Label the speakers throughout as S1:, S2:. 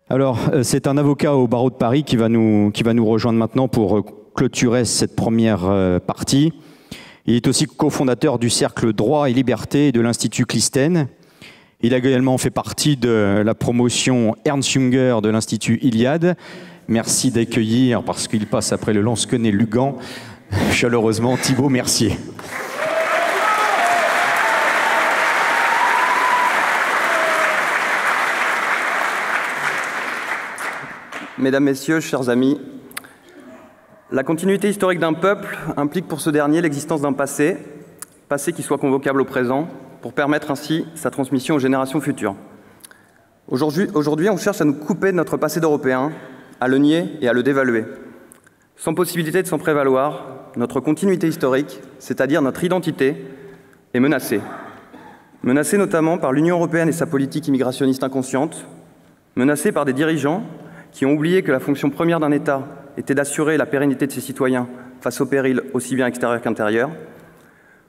S1: Alors, c'est un avocat au barreau de Paris qui va nous rejoindre maintenant pour clôturer cette première partie. Il est aussi cofondateur du Cercle Droit et Liberté de l'Institut Clisthène. Il a également fait partie de la promotion Ernst Jünger de l'Institut Iliade. Merci d'accueillir, parce qu'il passe après le Lansquenet Lugan, chaleureusement Thibaut Mercier.
S2: Mesdames, Messieurs, chers amis, la continuité historique d'un peuple implique pour ce dernier l'existence d'un passé qui soit convocable au présent, pour permettre ainsi sa transmission aux générations futures. Aujourd'hui, on cherche à nous couper de notre passé d'Européens, à le nier et à le dévaluer. Sans possibilité de s'en prévaloir, notre continuité historique, c'est-à-dire notre identité, est menacée. Menacée notamment par l'Union européenne et sa politique immigrationniste inconsciente, menacée par des dirigeants qui ont oublié que la fonction première d'un État était d'assurer la pérennité de ses citoyens face aux périls aussi bien extérieurs qu'intérieurs,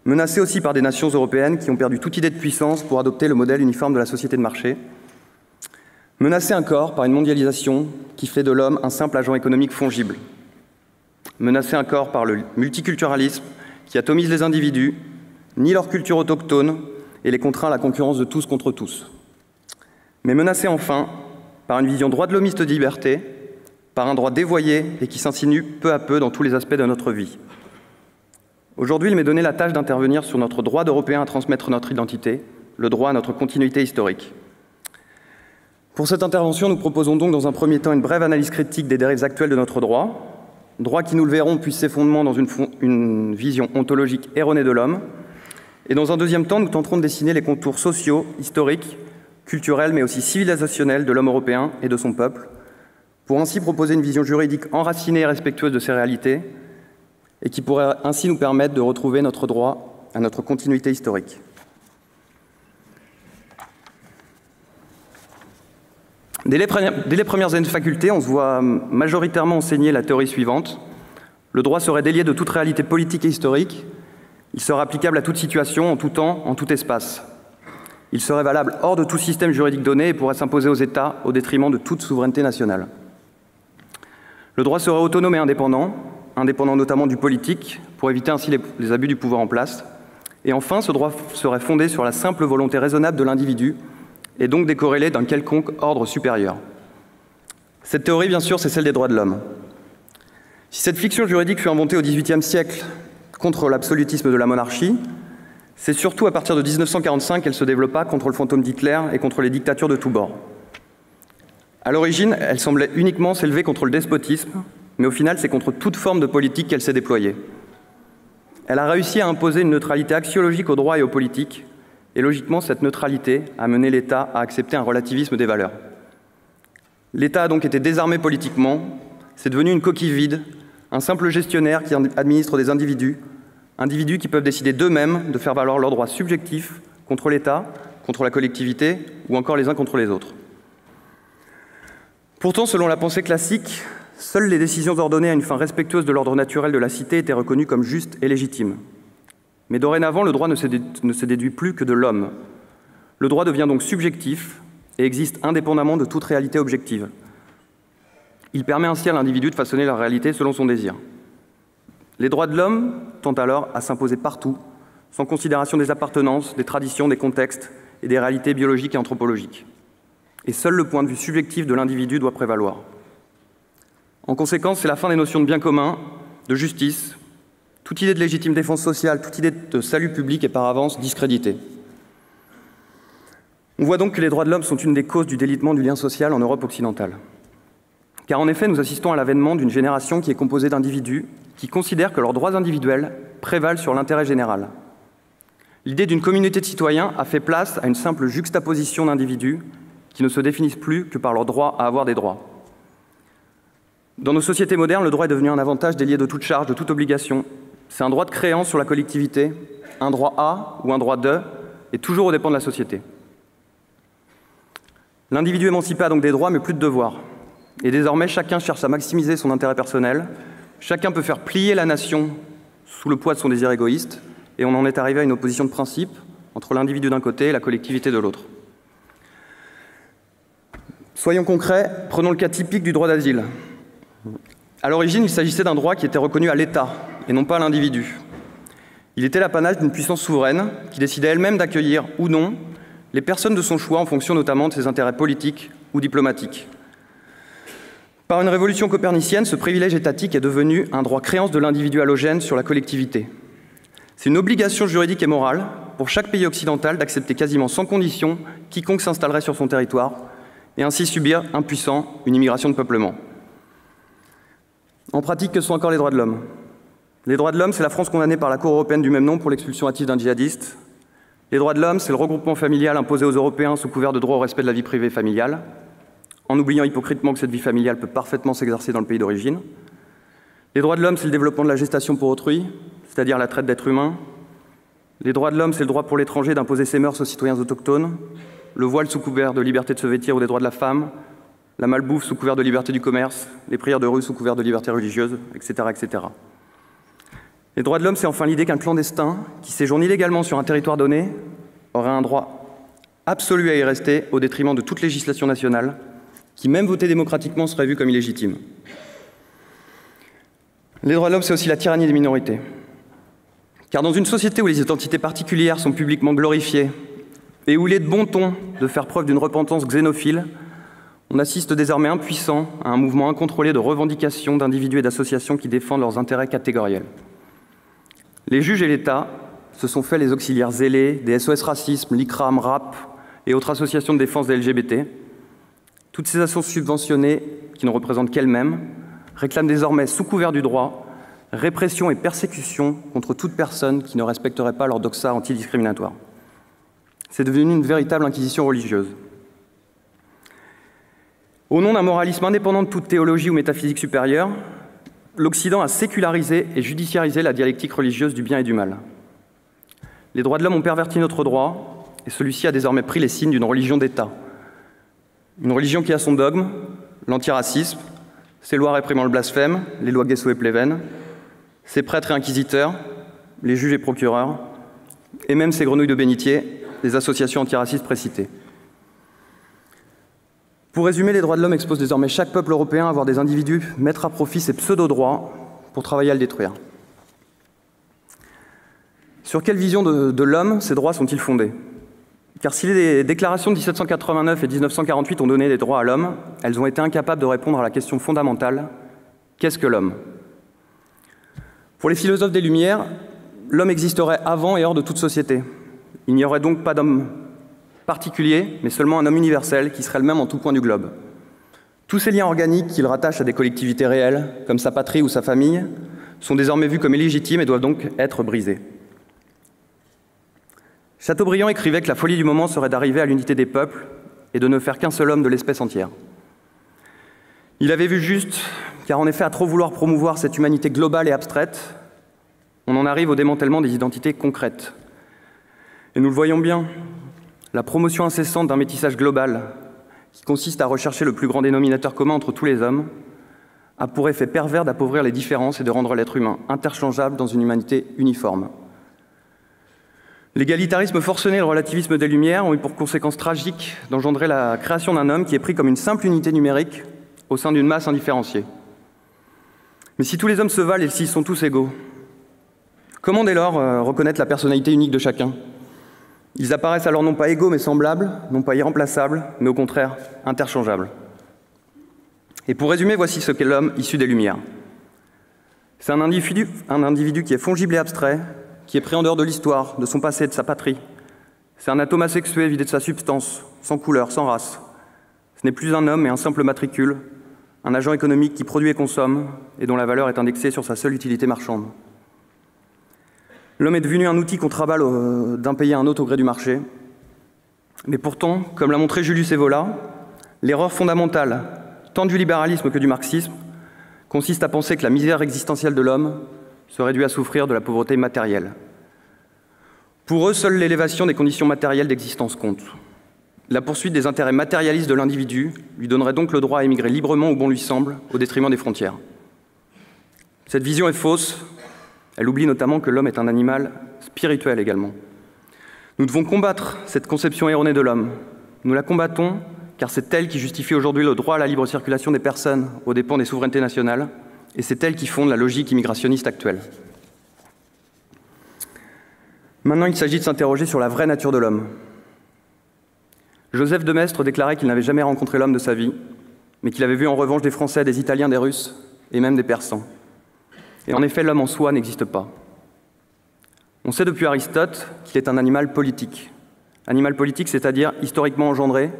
S2: menacée aussi par des nations européennes qui ont perdu toute idée de puissance pour adopter le modèle uniforme de la société de marché, menacée encore par une mondialisation qui fait de l'homme un simple agent économique fongible, menacée encore par le multiculturalisme qui atomise les individus, nie leur culture autochtone et les contraint à la concurrence de tous contre tous, mais menacée enfin par une vision droit de l'homiste de liberté, par un droit dévoyé et qui s'insinue peu à peu dans tous les aspects de notre vie. Aujourd'hui, il m'est donné la tâche d'intervenir sur notre droit d'Européens à transmettre notre identité, le droit à notre continuité historique. Pour cette intervention, nous proposons donc dans un premier temps une brève analyse critique des dérives actuelles de notre droit qui, nous le verrons, puise ses fondements dans une vision ontologique erronée de l'homme. Et dans un deuxième temps, nous tenterons de dessiner les contours sociaux, historiques, culturels, mais aussi civilisationnels de l'homme européen et de son peuple, pour ainsi proposer une vision juridique enracinée et respectueuse de ces réalités, et qui pourrait ainsi nous permettre de retrouver notre droit à notre continuité historique. Dès les premières années de faculté, on se voit majoritairement enseigner la théorie suivante. Le droit serait délié de toute réalité politique et historique. Il serait applicable à toute situation, en tout temps, en tout espace. Il serait valable hors de tout système juridique donné et pourrait s'imposer aux États au détriment de toute souveraineté nationale. Le droit serait autonome et indépendant notamment du politique, pour éviter ainsi les abus du pouvoir en place. Et enfin, ce droit serait fondé sur la simple volonté raisonnable de l'individu et donc décorrélé d'un quelconque ordre supérieur. Cette théorie, bien sûr, c'est celle des droits de l'homme. Si cette fiction juridique fut inventée au XVIIIe siècle contre l'absolutisme de la monarchie, c'est surtout à partir de 1945 qu'elle se développa contre le fantôme d'Hitler et contre les dictatures de tous bords. À l'origine, elle semblait uniquement s'élever contre le despotisme, mais au final, c'est contre toute forme de politique qu'elle s'est déployée. Elle a réussi à imposer une neutralité axiologique au droit et aux politiques, et logiquement, cette neutralité a mené l'État à accepter un relativisme des valeurs. L'État a donc été désarmé politiquement, c'est devenu une coquille vide, un simple gestionnaire qui administre des individus qui peuvent décider d'eux-mêmes de faire valoir leurs droits subjectifs contre l'État, contre la collectivité, ou encore les uns contre les autres. Pourtant, selon la pensée classique, seules les décisions ordonnées à une fin respectueuse de l'ordre naturel de la cité étaient reconnues comme justes et légitimes. Mais dorénavant, le droit ne se déduit plus que de l'homme. Le droit devient donc subjectif et existe indépendamment de toute réalité objective. Il permet ainsi à l'individu de façonner la réalité selon son désir. Les droits de l'homme tendent alors à s'imposer partout, sans considération des appartenances, des traditions, des contextes et des réalités biologiques et anthropologiques. Et seul le point de vue subjectif de l'individu doit prévaloir. En conséquence, c'est la fin des notions de bien commun, de justice. Toute idée de légitime défense sociale, toute idée de salut public est par avance discréditée. On voit donc que les droits de l'homme sont une des causes du délitement du lien social en Europe occidentale. Car en effet, nous assistons à l'avènement d'une génération qui est composée d'individus qui considèrent que leurs droits individuels prévalent sur l'intérêt général. L'idée d'une communauté de citoyens a fait place à une simple juxtaposition d'individus qui ne se définissent plus que par leur droit à avoir des droits. Dans nos sociétés modernes, le droit est devenu un avantage délié de toute charge, de toute obligation. C'est un droit de créance sur la collectivité, un droit à ou un droit de, et toujours aux dépens de la société. L'individu émancipé a donc des droits mais plus de devoirs. Et désormais, chacun cherche à maximiser son intérêt personnel, chacun peut faire plier la nation sous le poids de son désir égoïste, et on en est arrivé à une opposition de principe entre l'individu d'un côté et la collectivité de l'autre. Soyons concrets, prenons le cas typique du droit d'asile. À l'origine, il s'agissait d'un droit qui était reconnu à l'État et non pas à l'individu. Il était l'apanage d'une puissance souveraine qui décidait elle-même d'accueillir ou non les personnes de son choix en fonction notamment de ses intérêts politiques ou diplomatiques. Par une révolution copernicienne, ce privilège étatique est devenu un droit créance de l'individu allogène sur la collectivité. C'est une obligation juridique et morale pour chaque pays occidental d'accepter quasiment sans condition quiconque s'installerait sur son territoire et ainsi subir, impuissant, une immigration de peuplement. En pratique, que sont encore les droits de l'homme? Les droits de l'homme, c'est la France condamnée par la Cour européenne du même nom pour l'expulsion hâtive d'un djihadiste. Les droits de l'homme, c'est le regroupement familial imposé aux Européens sous couvert de droit au respect de la vie privée familiale, en oubliant hypocritement que cette vie familiale peut parfaitement s'exercer dans le pays d'origine. Les droits de l'homme, c'est le développement de la gestation pour autrui, c'est-à-dire la traite d'êtres humains. Les droits de l'homme, c'est le droit pour l'étranger d'imposer ses mœurs aux citoyens autochtones, le voile sous couvert de liberté de se vêtir ou des droits de la femme, la malbouffe sous couvert de liberté du commerce, les prières de rue sous couvert de liberté religieuse, etc., etc. Les droits de l'homme, c'est enfin l'idée qu'un clandestin qui séjourne illégalement sur un territoire donné aurait un droit absolu à y rester au détriment de toute législation nationale, qui, même votée démocratiquement, serait vue comme illégitime. Les droits de l'homme, c'est aussi la tyrannie des minorités. Car dans une société où les identités particulières sont publiquement glorifiées et où il est de bon ton de faire preuve d'une repentance xénophile, on assiste désormais impuissant à un mouvement incontrôlé de revendications d'individus et d'associations qui défendent leurs intérêts catégoriels. Les juges et l'État se sont fait les auxiliaires zélés des SOS Racisme, l'ICRAM, RAP et autres associations de défense des LGBT. Toutes ces associations subventionnées, qui ne représentent qu'elles-mêmes, réclament désormais, sous couvert du droit, répression et persécution contre toute personne qui ne respecterait pas leur doxa antidiscriminatoire. C'est devenu une véritable inquisition religieuse. Au nom d'un moralisme indépendant de toute théologie ou métaphysique supérieure, l'Occident a sécularisé et judiciarisé la dialectique religieuse du bien et du mal. Les droits de l'homme ont perverti notre droit, et celui-ci a désormais pris les signes d'une religion d'État. Une religion qui a son dogme, l'antiracisme, ses lois réprimant le blasphème, les lois Guesso et Pleven, ses prêtres et inquisiteurs, les juges et procureurs, et même ses grenouilles de bénitier, les associations antiracistes précitées. Pour résumer, les droits de l'homme exposent désormais chaque peuple européen à voir des individus mettre à profit ces pseudo-droits pour travailler à le détruire. Sur quelle vision de l'homme ces droits sont-ils fondés? Car si les déclarations de 1789 et 1948 ont donné des droits à l'homme, elles ont été incapables de répondre à la question fondamentale « Qu'est-ce que l'homme ?» Pour les philosophes des Lumières, l'homme existerait avant et hors de toute société. Il n'y aurait donc pas d'homme particulier, mais seulement un homme universel qui serait le même en tout point du globe. Tous ces liens organiques qu'il rattache à des collectivités réelles, comme sa patrie ou sa famille, sont désormais vus comme illégitimes et doivent donc être brisés. Chateaubriand écrivait que la folie du moment serait d'arriver à l'unité des peuples et de ne faire qu'un seul homme de l'espèce entière. Il avait vu juste, car en effet, à trop vouloir promouvoir cette humanité globale et abstraite, on en arrive au démantèlement des identités concrètes. Et nous le voyons bien, la promotion incessante d'un métissage global, qui consiste à rechercher le plus grand dénominateur commun entre tous les hommes, a pour effet pervers d'appauvrir les différences et de rendre l'être humain interchangeable dans une humanité uniforme. L'égalitarisme forcené et le relativisme des Lumières ont eu pour conséquence tragique d'engendrer la création d'un homme qui est pris comme une simple unité numérique au sein d'une masse indifférenciée. Mais si tous les hommes se valent et s'ils sont tous égaux, comment dès lors reconnaître la personnalité unique de chacun? Ils apparaissent alors non pas égaux mais semblables, non pas irremplaçables, mais au contraire interchangeables. Et pour résumer, voici ce qu'est l'homme issu des Lumières. C'est un individu qui est fongible et abstrait, qui est pris en dehors de l'histoire, de son passé, de sa patrie. C'est un atome asexué, vidé de sa substance, sans couleur, sans race. Ce n'est plus un homme, mais un simple matricule, un agent économique qui produit et consomme, et dont la valeur est indexée sur sa seule utilité marchande. L'homme est devenu un outil qu'on travaille d'un pays à un autre au gré du marché. Mais pourtant, comme l'a montré Julius Evola, l'erreur fondamentale, tant du libéralisme que du marxisme, consiste à penser que la misère existentielle de l'homme se réduit à souffrir de la pauvreté matérielle. Pour eux, seule l'élévation des conditions matérielles d'existence compte. La poursuite des intérêts matérialistes de l'individu lui donnerait donc le droit à émigrer librement où bon lui semble, au détriment des frontières. Cette vision est fausse. Elle oublie notamment que l'homme est un animal spirituel également. Nous devons combattre cette conception erronée de l'homme. Nous la combattons car c'est elle qui justifie aujourd'hui le droit à la libre circulation des personnes aux dépens des souverainetés nationales, et c'est elle qui fonde la logique immigrationniste actuelle. Maintenant, il s'agit de s'interroger sur la vraie nature de l'homme. Joseph de Maistre déclarait qu'il n'avait jamais rencontré l'homme de sa vie, mais qu'il avait vu en revanche des Français, des Italiens, des Russes, et même des Persans. Et en effet, l'homme en soi n'existe pas. On sait depuis Aristote qu'il est un animal politique. Animal politique, c'est-à-dire historiquement engendré,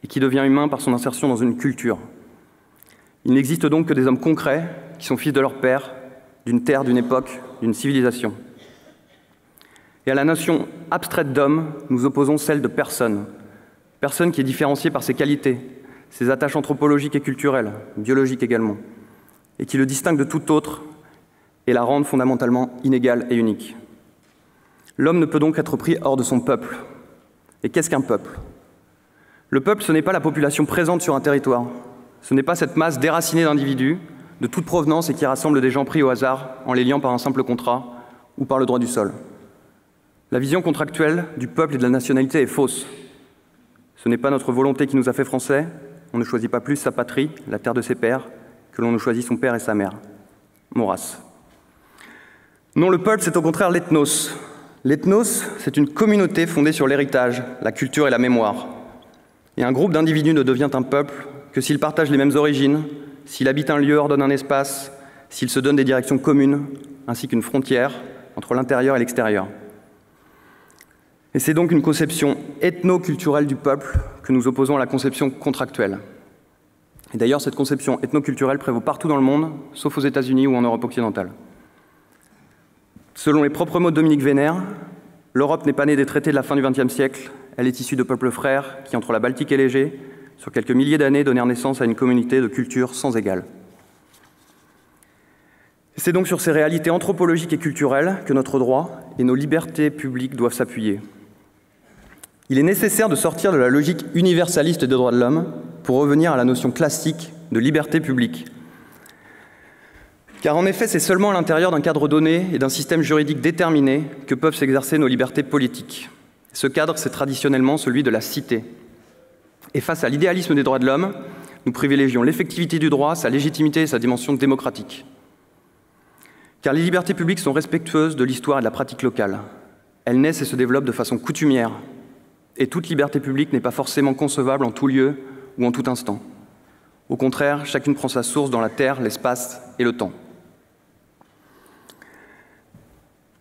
S2: et qui devient humain par son insertion dans une culture. Il n'existe donc que des hommes concrets, qui sont fils de leur père, d'une terre, d'une époque, d'une civilisation. Et à la notion abstraite d'homme, nous opposons celle de personne. Personne qui est différenciée par ses qualités, ses attaches anthropologiques et culturelles, biologiques également, et qui le distingue de tout autre et la rende fondamentalement inégale et unique. L'homme ne peut donc être pris hors de son peuple. Et qu'est-ce qu'un peuple ? Le peuple, ce n'est pas la population présente sur un territoire. Ce n'est pas cette masse déracinée d'individus, de toute provenance et qui rassemble des gens pris au hasard en les liant par un simple contrat ou par le droit du sol. La vision contractuelle du peuple et de la nationalité est fausse. Ce n'est pas notre volonté qui nous a fait français. On ne choisit pas plus sa patrie, la terre de ses pères, que l'on ne choisit son père et sa mère. Maurras. Non, le peuple, c'est au contraire l'ethnos. L'ethnos, c'est une communauté fondée sur l'héritage, la culture et la mémoire. Et un groupe d'individus ne devient un peuple que s'il partage les mêmes origines, s'il habite un lieu, ordonne un espace, s'il se donne des directions communes, ainsi qu'une frontière entre l'intérieur et l'extérieur. Et c'est donc une conception ethno-culturelle du peuple que nous opposons à la conception contractuelle. Et d'ailleurs, cette conception ethno-culturelle prévaut partout dans le monde, sauf aux États-Unis ou en Europe occidentale. Selon les propres mots de Dominique Vénère, l'Europe n'est pas née des traités de la fin du XXe siècle, elle est issue de peuples frères qui, entre la Baltique et l'Égée, sur quelques milliers d'années, donnèrent naissance à une communauté de cultures sans égale. C'est donc sur ces réalités anthropologiques et culturelles que notre droit et nos libertés publiques doivent s'appuyer. Il est nécessaire de sortir de la logique universaliste des droits de l'homme pour revenir à la notion classique de liberté publique. Car en effet, c'est seulement à l'intérieur d'un cadre donné et d'un système juridique déterminé que peuvent s'exercer nos libertés politiques. Ce cadre, c'est traditionnellement celui de la cité. Et face à l'idéalisme des droits de l'homme, nous privilégions l'effectivité du droit, sa légitimité et sa dimension démocratique. Car les libertés publiques sont respectueuses de l'histoire et de la pratique locale. Elles naissent et se développent de façon coutumière. Et toute liberté publique n'est pas forcément concevable en tout lieu ou en tout instant. Au contraire, chacune prend sa source dans la terre, l'espace et le temps.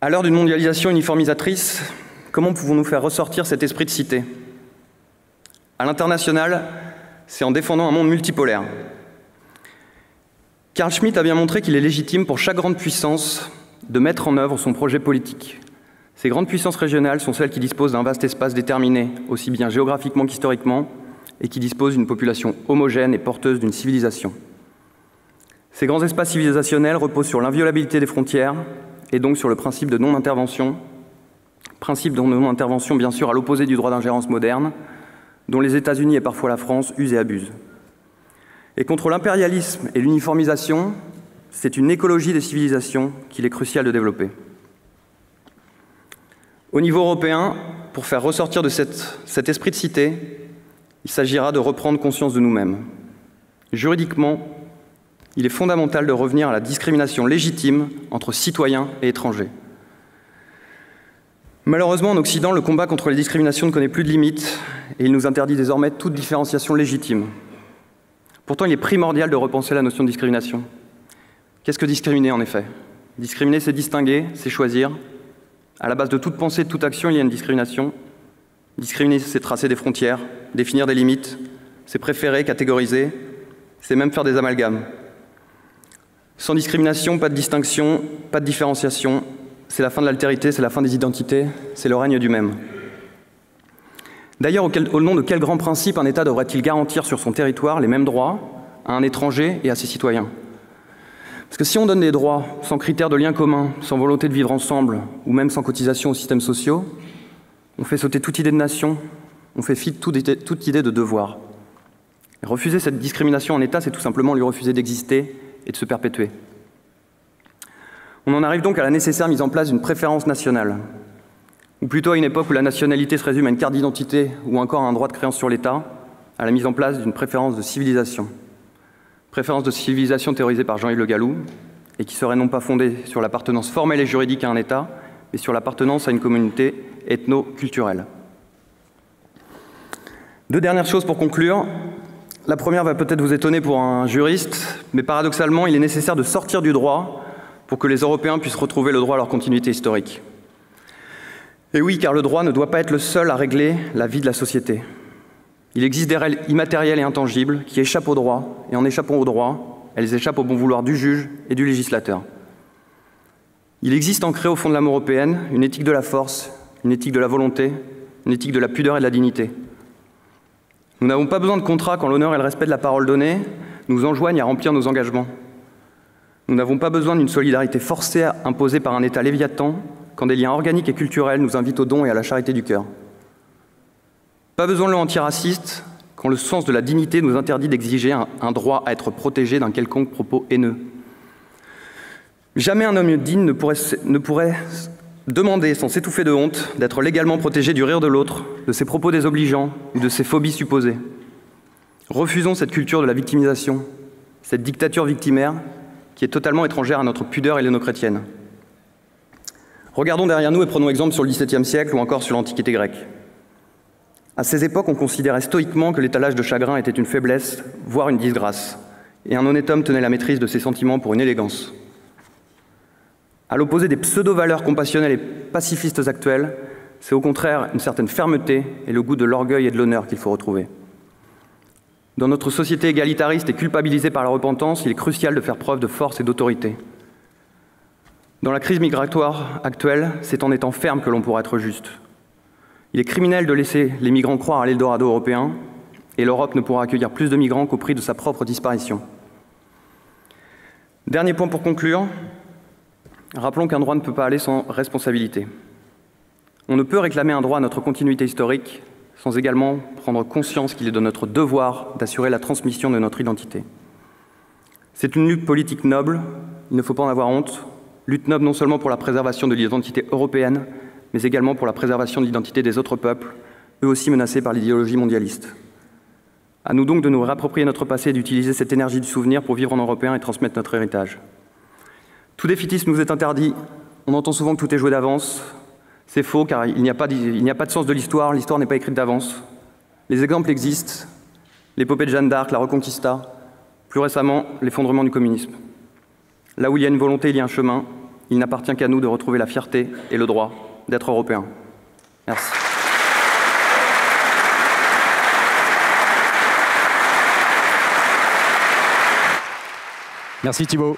S2: À l'heure d'une mondialisation uniformisatrice, comment pouvons-nous faire ressortir cet esprit de cité ? À l'international, c'est en défendant un monde multipolaire. Carl Schmitt a bien montré qu'il est légitime pour chaque grande puissance de mettre en œuvre son projet politique. Ces grandes puissances régionales sont celles qui disposent d'un vaste espace déterminé, aussi bien géographiquement qu'historiquement, et qui disposent d'une population homogène et porteuse d'une civilisation. Ces grands espaces civilisationnels reposent sur l'inviolabilité des frontières, et donc sur le principe de non-intervention bien sûr à l'opposé du droit d'ingérence moderne, dont les États-Unis et parfois la France usent et abusent. Et contre l'impérialisme et l'uniformisation, c'est une écologie des civilisations qu'il est crucial de développer. Au niveau européen, pour faire ressortir de cet esprit de cité, il s'agira de reprendre conscience de nous-mêmes. Juridiquement, il est fondamental de revenir à la discrimination légitime entre citoyens et étrangers. Malheureusement, en Occident, le combat contre les discriminations ne connaît plus de limites et il nous interdit désormais toute différenciation légitime. Pourtant, il est primordial de repenser la notion de discrimination. Qu'est-ce que discriminer, en effet ? Discriminer, c'est distinguer, c'est choisir. À la base de toute pensée, de toute action, il y a une discrimination. Discriminer, c'est tracer des frontières, définir des limites, c'est préférer, catégoriser, c'est même faire des amalgames. Sans discrimination, pas de distinction, pas de différenciation. C'est la fin de l'altérité, c'est la fin des identités, c'est le règne du même. D'ailleurs, au nom de quel grand principe un État devrait-il garantir sur son territoire les mêmes droits à un étranger et à ses citoyens ? Parce que si on donne des droits sans critères de lien commun, sans volonté de vivre ensemble, ou même sans cotisation aux systèmes sociaux, on fait sauter toute idée de nation, on fait fi de toute idée de devoir. Et refuser cette discrimination en État, c'est tout simplement lui refuser d'exister et de se perpétuer. On en arrive donc à la nécessaire mise en place d'une préférence nationale, ou plutôt à une époque où la nationalité se résume à une carte d'identité ou encore à un droit de créance sur l'État, à la mise en place d'une préférence de civilisation. Préférence de civilisation théorisée par Jean-Yves Le Gallou, et qui serait non pas fondée sur l'appartenance formelle et juridique à un État, mais sur l'appartenance à une communauté ethno-culturelle. Deux dernières choses pour conclure. La première va peut-être vous étonner pour un juriste, mais paradoxalement, il est nécessaire de sortir du droit pour que les Européens puissent retrouver le droit à leur continuité historique. Et oui, car le droit ne doit pas être le seul à régler la vie de la société. Il existe des règles immatérielles et intangibles qui échappent au droit, et en échappant au droit, elles échappent au bon vouloir du juge et du législateur. Il existe ancré au fond de l'âme européenne une éthique de la force, une éthique de la volonté, une éthique de la pudeur et de la dignité. Nous n'avons pas besoin de contrat quand l'honneur et le respect de la parole donnée nous enjoignent à remplir nos engagements. Nous n'avons pas besoin d'une solidarité forcée imposée par un État léviathan quand des liens organiques et culturels nous invitent au don et à la charité du cœur. Pas besoin de loi antiraciste quand le sens de la dignité nous interdit d'exiger un droit à être protégé d'un quelconque propos haineux. Jamais un homme digne ne pourrait demander, sans s'étouffer de honte, d'être légalement protégé du rire de l'autre, de ses propos désobligeants ou de ses phobies supposées. Refusons cette culture de la victimisation, cette dictature victimaire qui est totalement étrangère à notre pudeur helléno-chrétienne. Regardons derrière nous et prenons exemple sur le XVIIe siècle ou encore sur l'Antiquité grecque. À ces époques, on considérait stoïquement que l'étalage de chagrin était une faiblesse, voire une disgrâce, et un honnête homme tenait la maîtrise de ses sentiments pour une élégance. À l'opposé des pseudo-valeurs compassionnelles et pacifistes actuelles, c'est au contraire une certaine fermeté et le goût de l'orgueil et de l'honneur qu'il faut retrouver. Dans notre société égalitariste et culpabilisée par la repentance, il est crucial de faire preuve de force et d'autorité. Dans la crise migratoire actuelle, c'est en étant ferme que l'on pourra être juste. Il est criminel de laisser les migrants croire à l'Eldorado européen, et l'Europe ne pourra accueillir plus de migrants qu'au prix de sa propre disparition. Dernier point pour conclure, rappelons qu'un droit ne peut pas aller sans responsabilité. On ne peut réclamer un droit à notre continuité historique sans également prendre conscience qu'il est de notre devoir d'assurer la transmission de notre identité. C'est une lutte politique noble, il ne faut pas en avoir honte, lutte noble non seulement pour la préservation de l'identité européenne, mais également pour la préservation de l'identité des autres peuples, eux aussi menacés par l'idéologie mondialiste. À nous donc de nous réapproprier notre passé et d'utiliser cette énergie du souvenir pour vivre en Européen et transmettre notre héritage. Tout défaitisme nous est interdit. On entend souvent que tout est joué d'avance. C'est faux, car il n'y a pas de sens de l'histoire. L'histoire n'est pas écrite d'avance. Les exemples existent. L'épopée de Jeanne d'Arc, la Reconquista, plus récemment, l'effondrement du communisme. Là où il y a une volonté, il y a un chemin. Il n'appartient qu'à nous de retrouver la fierté et le droit d'être Européens. Merci.
S1: Merci Thibault.